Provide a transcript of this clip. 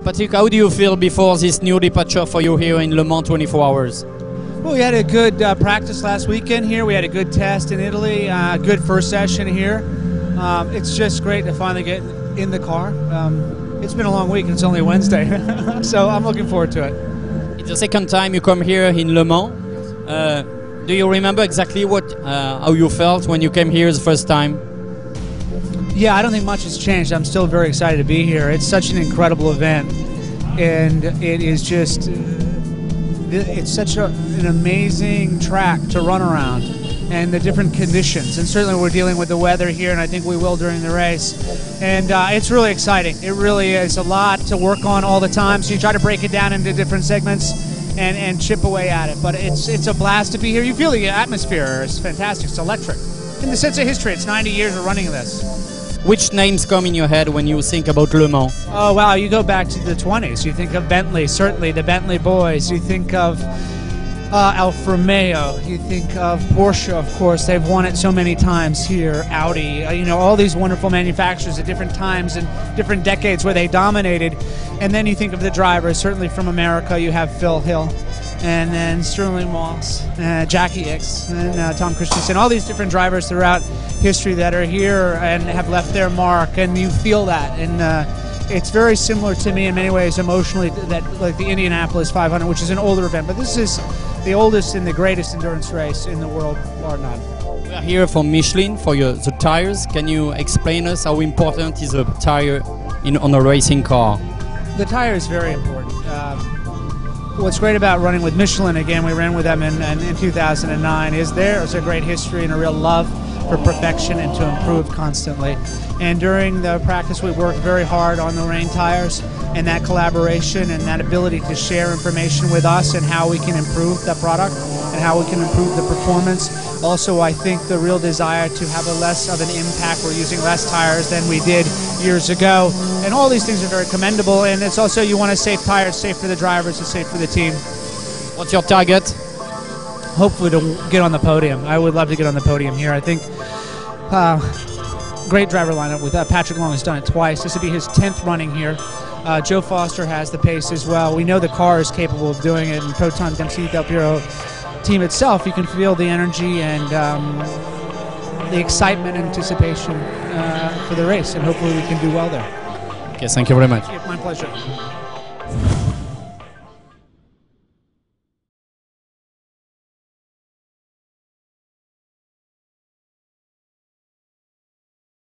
Patrick, how do you feel before this new departure for you here in Le Mans 24 hours? Well, we had a good practice last weekend here. We had a good test in Italy, good first session here. It's just great to finally get in the car. It's been a long week and it's only Wednesday, so I'm looking forward to it. It's the second time you come here in Le Mans. Do you remember exactly how you felt when you came here the first time? Yeah, I don't think much has changed. I'm still very excited to be here. It's such an incredible event, and it is just, it's such an amazing track to run around, and the different conditions. And certainly we're dealing with the weather here, and I think we will during the race. And it's really exciting. It really is a lot to work on all the time, so you try to break it down into different segments and chip away at it. But it's a blast to be here. You feel the atmosphere is fantastic. It's electric. In the sense of history, it's 90 years of running this. Which names come in your head when you think about Le Mans? Oh, wow, you go back to the 20s. You think of Bentley, certainly the Bentley boys. You think of Alfa Romeo. You think of Porsche, of course. They've won it so many times here. Audi, you know, all these wonderful manufacturers at different times and different decades where they dominated. And then you think of the drivers. Certainly from America, you have Phil Hill. And then Sterling Moss, Jackie Ickx, and Tom Christensen, all these different drivers throughout history that are here and have left their mark, and you feel that. And it's very similar to me in many ways emotionally, that like the Indianapolis 500, which is an older event, but this is the oldest and the greatest endurance race in the world, bar none. We are here for Michelin, for the tires. Can you explain us how important is a tire on a racing car? The tire is very important. What's great about running with Michelin, again, we ran with them in 2009, is there's a great history and a real love for perfection and to improve constantly. And during the practice, we worked very hard on the rain tires, and that collaboration and that ability to share information with us and how we can improve the product and how we can improve the performance. Also, I think the real desire to have a less of an impact. We're using less tires than we did years ago. And all these things are very commendable. And it's also, you want to save tires, safe for the drivers, and safe for the team. What's your target? Hopefully to get on the podium. I would love to get on the podium here. I think great driver lineup with Patrick Long has done it twice. This would be his 10th running here. Joe Foster has the pace as well. We know the car is capable of doing it. And Proton Dempsey Del Piero team itself, you can feel the energy and the excitement and anticipation for the race. And hopefully we can do well there. Okay, thank you very much. My pleasure.